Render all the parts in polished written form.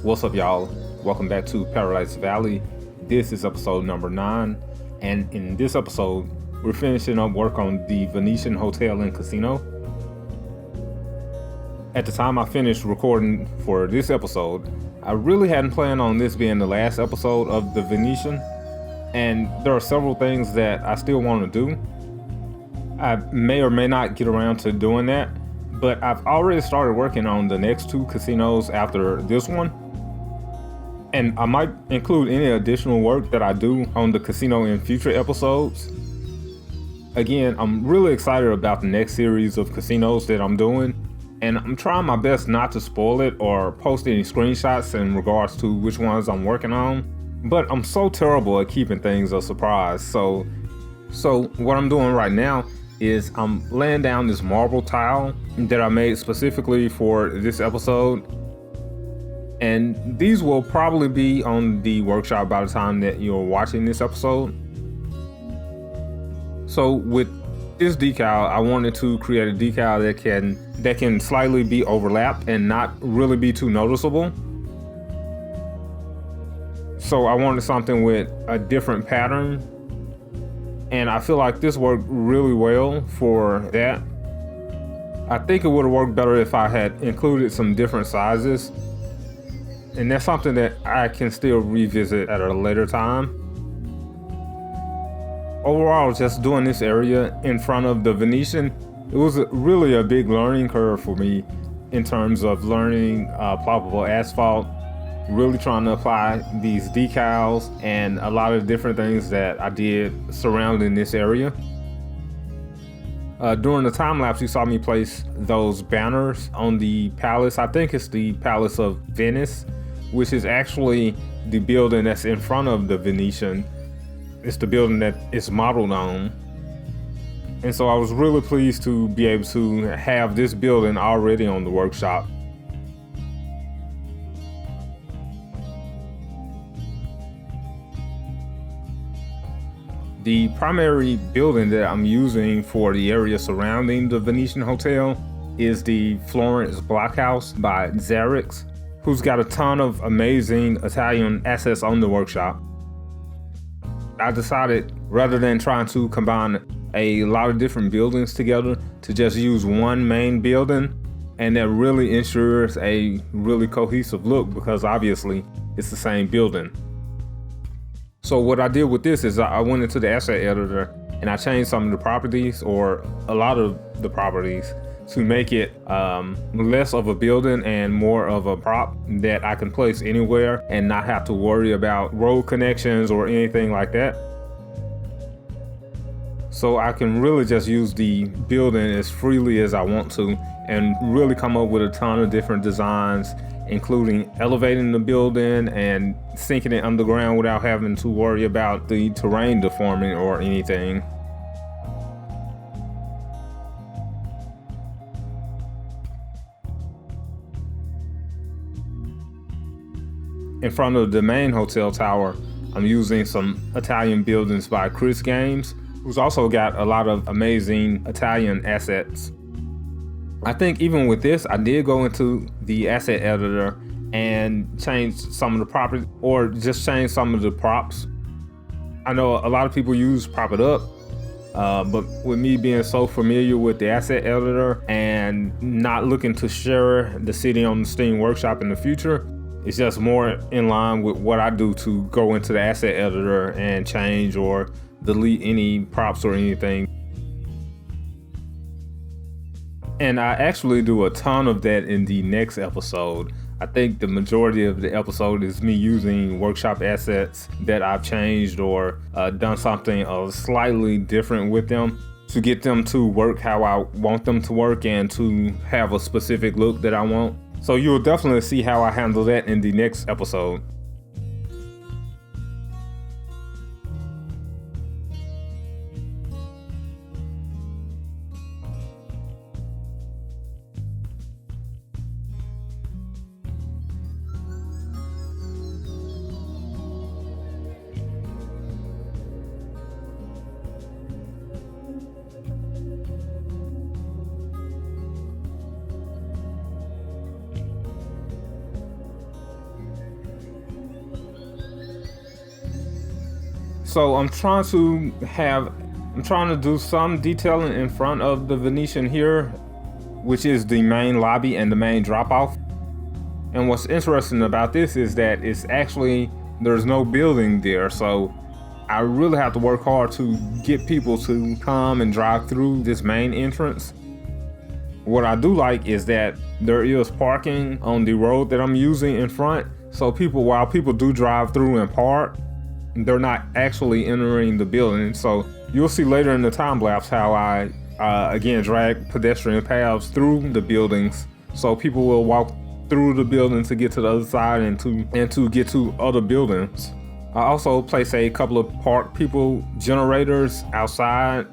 What's up, y'all? Welcome back to Paradise Valley. This is episode number 9, and in this episode, we're finishing up work on the Venetian Hotel and Casino. At the time I finished recording for this episode, I really hadn't planned on this being the last episode of the Venetian, and there are several things that I still want to do. I may or may not get around to doing that, but I've already started working on the next 2 casinos after this one. And I might include any additional work that I do on the casino in future episodes. Again, I'm really excited about the next series of casinos that I'm doing, and I'm trying my best not to spoil it or post any screenshots in regards to which ones I'm working on. But I'm so terrible at keeping things a surprise. So what I'm doing right now is I'm laying down this marble tile that I made specifically for this episode. And these will probably be on the workshop by the time that you're watching this episode. So with this decal, I wanted to create a decal that can slightly be overlapped and not really be too noticeable. So I wanted something with a different pattern, and I feel like this worked really well for that. I think it would have worked better if I had included some different sizes, and that's something that I can still revisit at a later time. Overall, just doing this area in front of the Venetian, it was really a big learning curve for me in terms of learning ploppable asphalt, really trying to apply these decals and a lot of different things that I did surrounding this area. During the time lapse, you saw me place those banners on the palace. I think it's the Palace of Venice, which is actually the building that's in front of the Venetian. It's the building that it's modeled on. And so I was really pleased to be able to have this building already on the workshop. The primary building that I'm using for the area surrounding the Venetian Hotel is the Florence Blockhouse by Zarix, who's got a ton of amazing Italian assets on the workshop. I decided, rather than trying to combine a lot of different buildings together, to just use one main building, and that really ensures a really cohesive look because obviously it's the same building. So what I did with this is I went into the asset editor and I changed some of the properties, or a lot of the properties, to make it less of a building and more of a prop that I can place anywhere and not have to worry about road connections or anything like that. So I can really just use the building as freely as I want to and really come up with a ton of different designs, including elevating the building and sinking it underground without having to worry about the terrain deforming or anything. In front of the main hotel tower, I'm using some Italian buildings by Chris Games, who's also got a lot of amazing Italian assets. I think even with this, I did go into the asset editor and change some of the properties, or just change some of the props. I know a lot of people use Prop It Up, but with me being so familiar with the asset editor and not looking to share the city on the Steam Workshop in the future, it's just more in line with what I do to go into the asset editor and change or delete any props or anything. And I actually do a ton of that in the next episode. I think the majority of the episode is me using workshop assets that I've changed or done something slightly different with them to get them to work how I want them to work and to have a specific look that I want. So you'll definitely see how I handle that in the next episode. So I'm trying to do some detailing in front of the Venetian here, which is the main lobby and the main drop off. And what's interesting about this is that there's no building there, so I really have to work hard to get people to come and drive through this main entrance. What I do like is that there is parking on the road that I'm using in front, so while people do drive through and park, they're not actually entering the building. So you'll see later in the time lapse how I again drag pedestrian paths through the buildings, so people will walk through the building to get to the other side and to get to other buildings. I also place a couple of park people generators outside.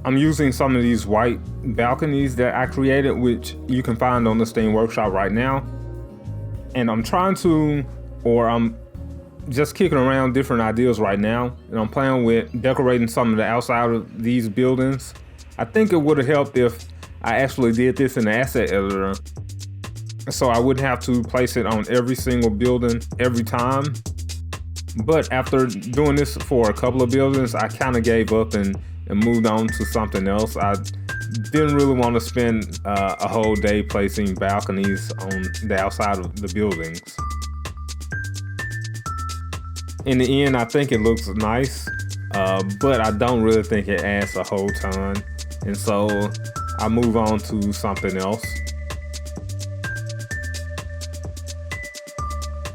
I'm using some of these white balconies that I created, which you can find on the Steam Workshop right now. And I'm just kicking around different ideas right now. And I'm playing with decorating some of the outside of these buildings. I think it would have helped if I actually did this in the asset editor, so I wouldn't have to place it on every single building every time. But after doing this for a couple of buildings, I kind of gave up and moved on to something else. I didn't really want to spend a whole day placing balconies on the outside of the buildings. In the end, I think it looks nice, but I don't really think it adds a whole ton. And so I move on to something else.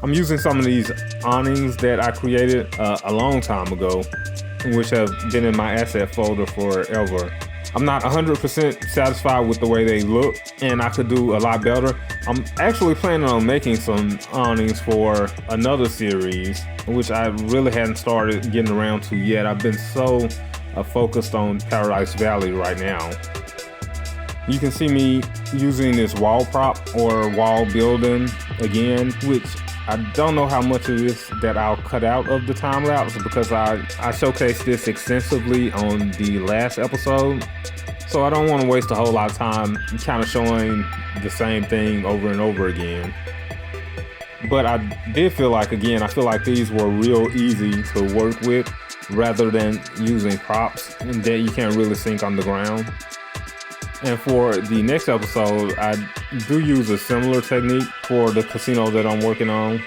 I'm using some of these awnings that I created a long time ago, which have been in my asset folder forever. I'm not 100% satisfied with the way they look, and I could do a lot better. I'm actually planning on making some awnings for another series, which I really hadn't started getting around to yet. I've been so focused on Paradise Valley right now. You can see me using this wall prop or wall building again, which I don't know how much of this that I'll cut out of the time lapse because I showcased this extensively on the last episode. So I don't want to waste a whole lot of time kind of showing the same thing over and over again. But I did feel like these were real easy to work with rather than using props that you can't really sink on the ground. And for the next episode, I do use a similar technique for the casino that I'm working on.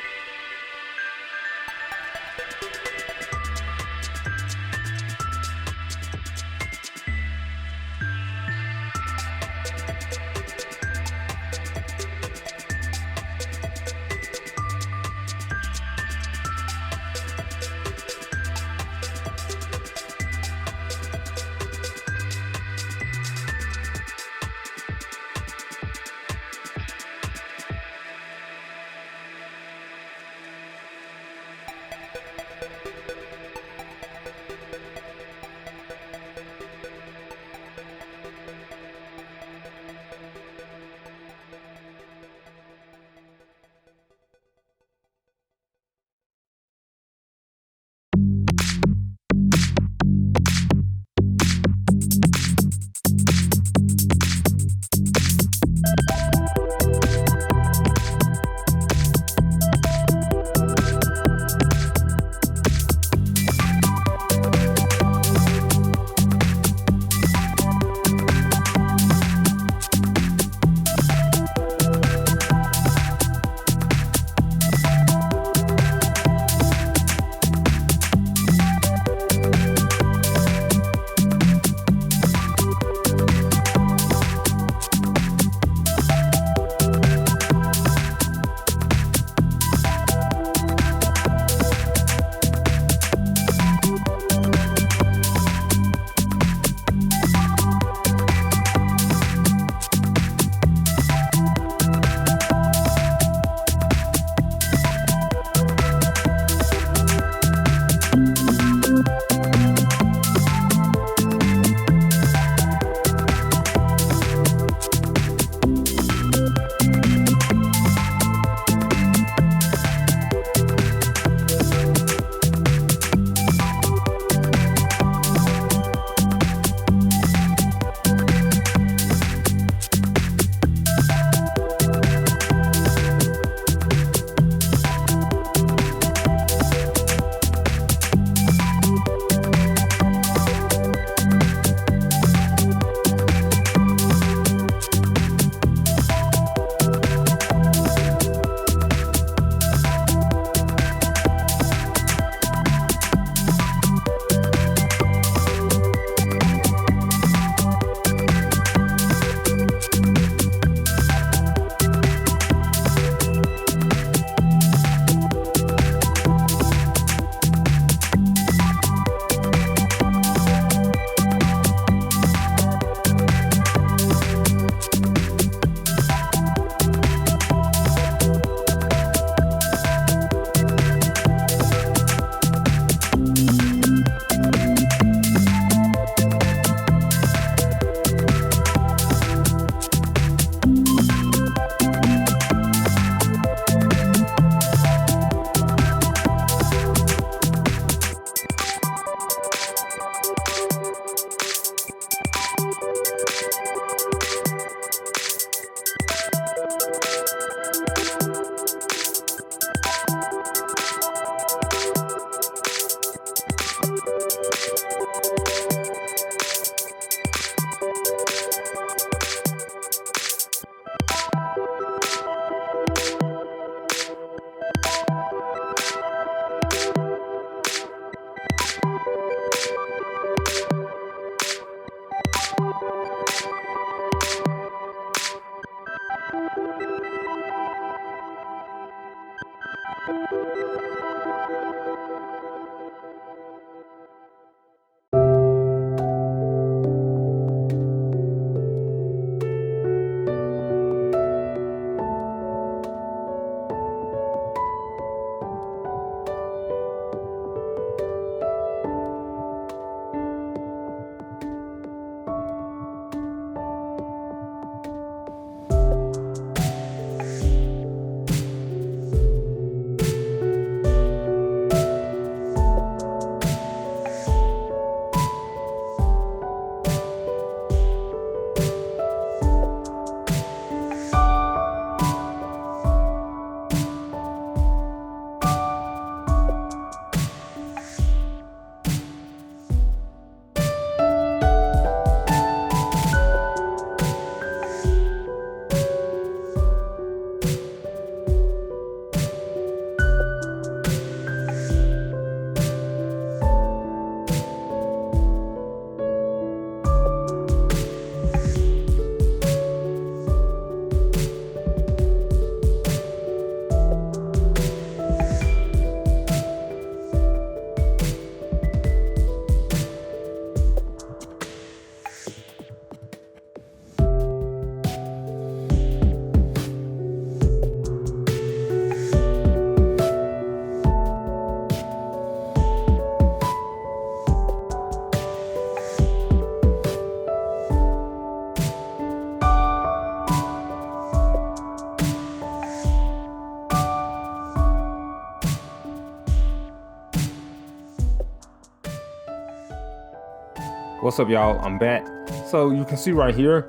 What's up, y'all? I'm back. So you can see right here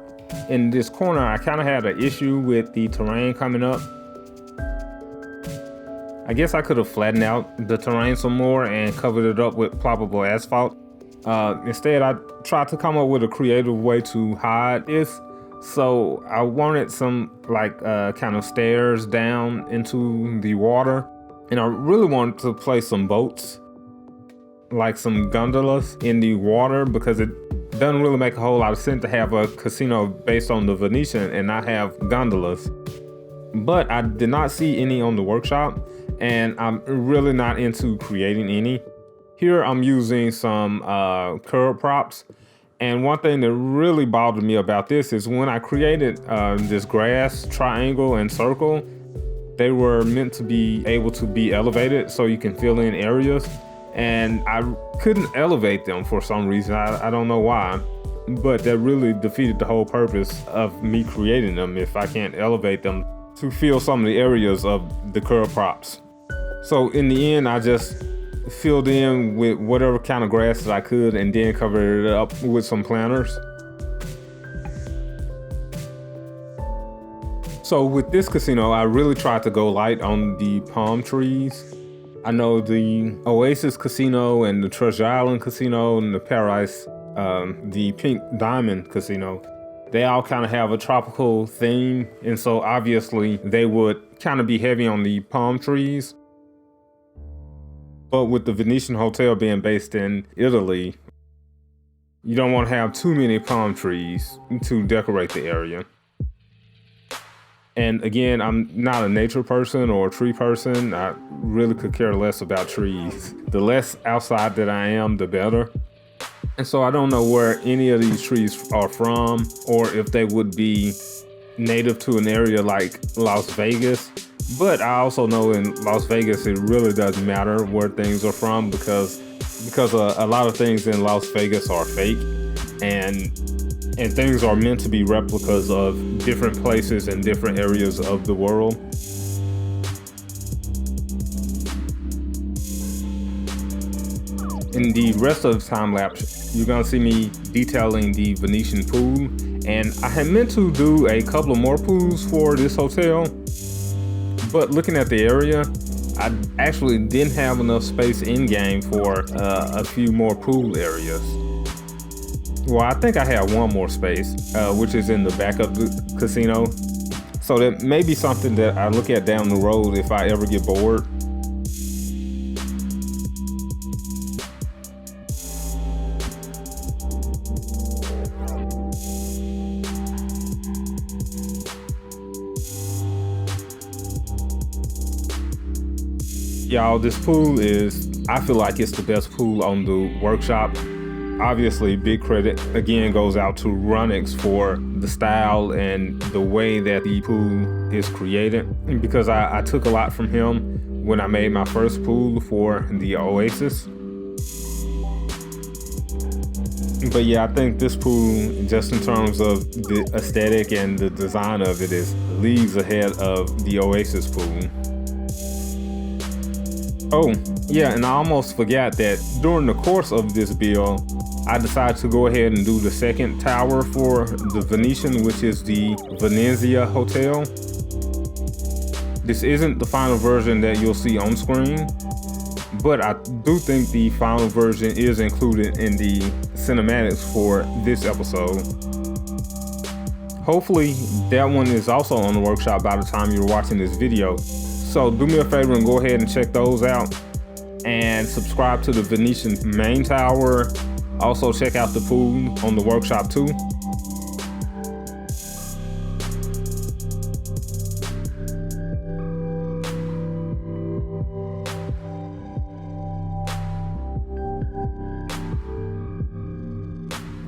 in this corner, I kind of had an issue with the terrain coming up. I guess I could have flattened out the terrain some more and covered it up with ploppable asphalt. Instead, I tried to come up with a creative way to hide this. So I wanted some kind of stairs down into the water. And I really wanted to place some boats, like some gondolas in the water, because it doesn't really make a whole lot of sense to have a casino based on the Venetian and not have gondolas. But I did not see any on the workshop, and I'm really not into creating any. Here I'm using some curb props, and one thing that really bothered me about this is when I created this grass triangle and circle, they were meant to be able to be elevated so you can fill in areas, and I couldn't elevate them for some reason. I don't know why, but that really defeated the whole purpose of me creating them if I can't elevate them to fill some of the areas of the curb props. So in the end, I just filled in with whatever kind of grass that I could and then covered it up with some planters. So with this casino, I really tried to go light on the palm trees. I know the Oasis Casino and the Treasure Island Casino and the Paradise, the Pink Diamond Casino, they all kind of have a tropical theme. And so obviously they would kind of be heavy on the palm trees. But with the Venetian Hotel being based in Italy, you don't want to have too many palm trees to decorate the area. And again, I'm not a nature person or a tree person. I really could care less about trees. The less outside that I am, the better. And so I don't know where any of these trees are from, or if they would be native to an area like Las Vegas. But I also know in Las Vegas, it really doesn't matter where things are from because a lot of things in Las Vegas are fake, and things are meant to be replicas of different places and different areas of the world. In the rest of the time lapse, you're gonna see me detailing the Venetian pool, and I had meant to do a couple of more pools for this hotel, but looking at the area, I actually didn't have enough space in game for a few more pool areas. Well, I think I have one more space, which is in the back of the casino. So that may be something that I look at down the road if I ever get bored. Y'all, this pool I feel like it's the best pool on the workshop. Obviously, big credit again goes out to Runix for the style and the way that the pool is created, because I took a lot from him when I made my first pool for the Oasis. But yeah, I think this pool, just in terms of the aesthetic and the design of it, is leagues ahead of the Oasis pool. Oh, yeah, and I almost forgot that during the course of this build, I decided to go ahead and do the second tower for the Venetian, which is the Venezia Hotel. This isn't the final version that you'll see on screen, but I do think the final version is included in the cinematics for this episode. Hopefully that one is also on the workshop by the time you're watching this video. So do me a favor and go ahead and check those out, and subscribe to the Venetian main tower. Also check out the pool on the workshop too.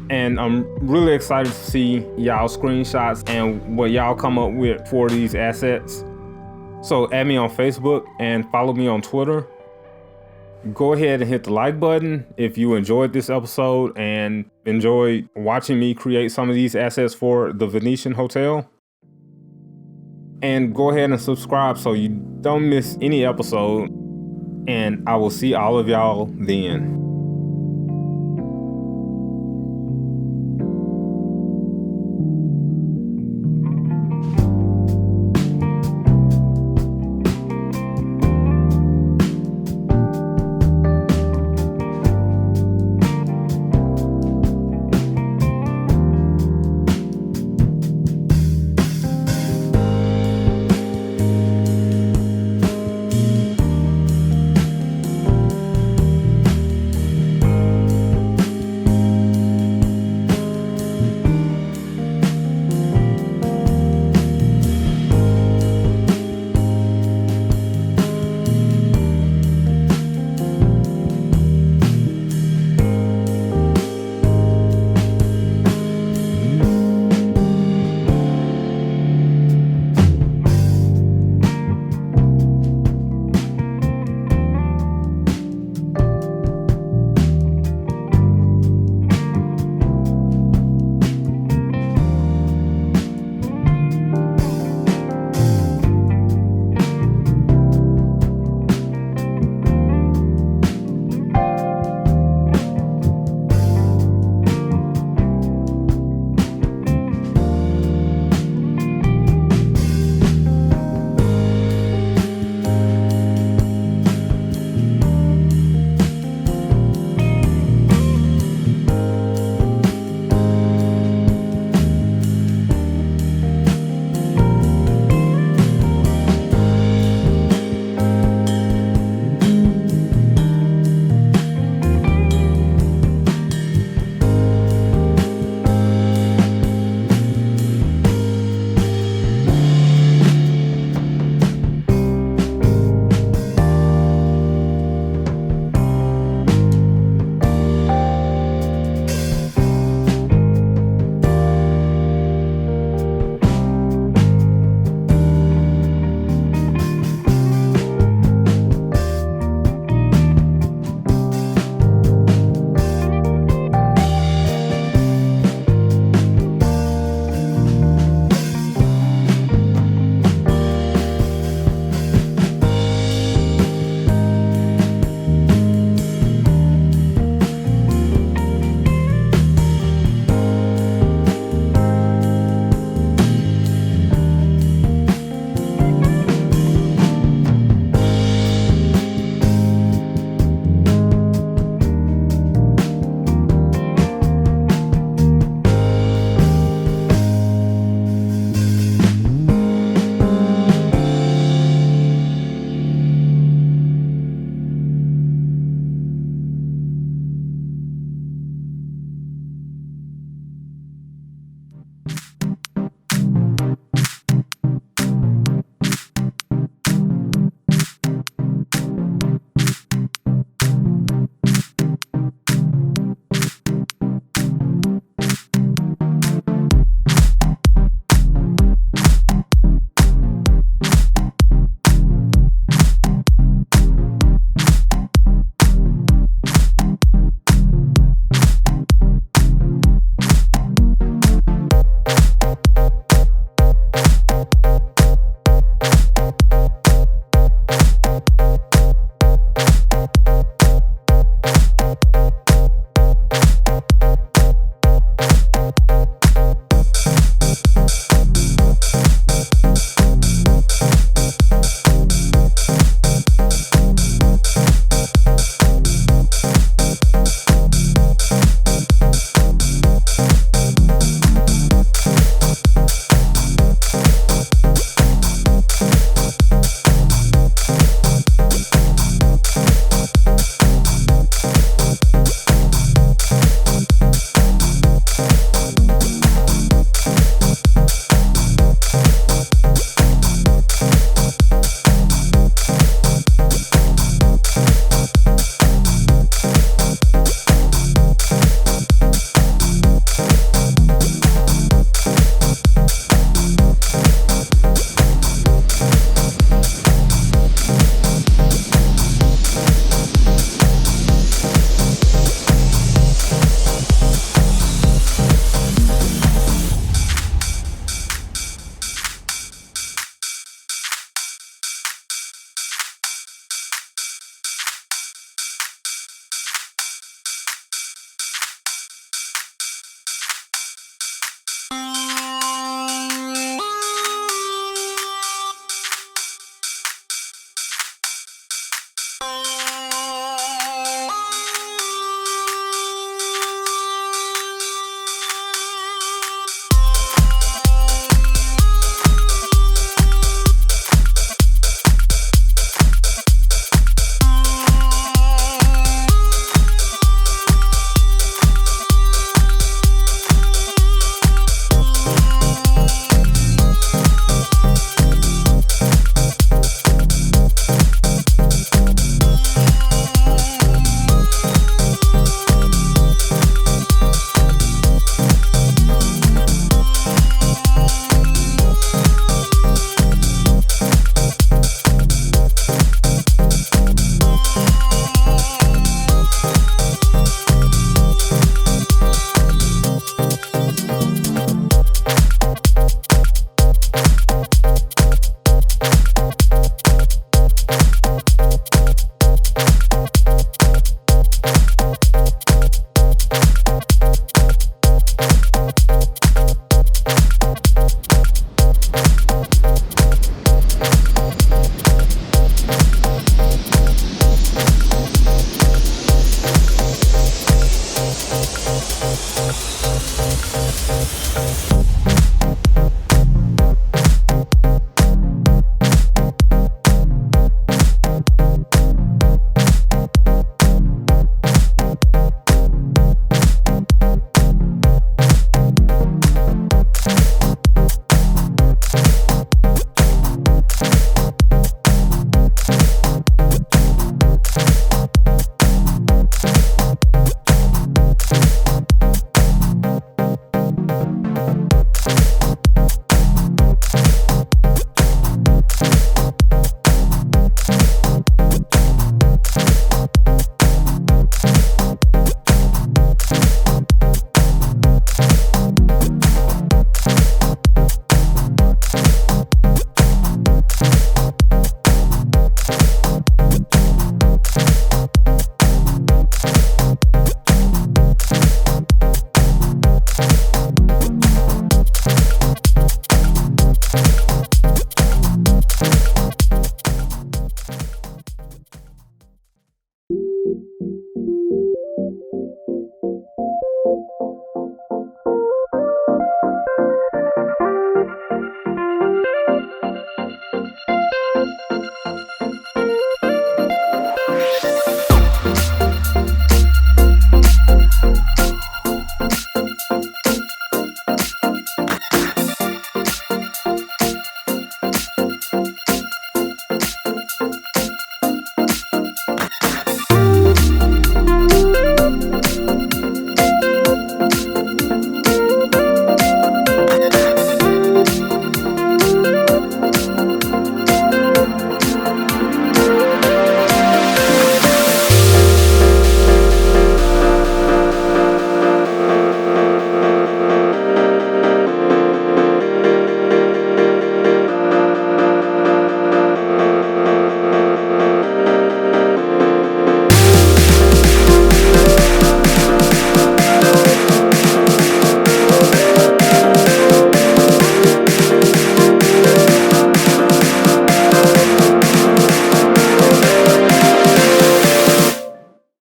And I'm really excited to see y'all screenshots and what y'all come up with for these assets. So add me on Facebook and follow me on Twitter. Go ahead and hit the like button if you enjoyed this episode and enjoyed watching me create some of these assets for the Venetian Hotel. And go ahead and subscribe so you don't miss any episode. And I will see all of y'all then.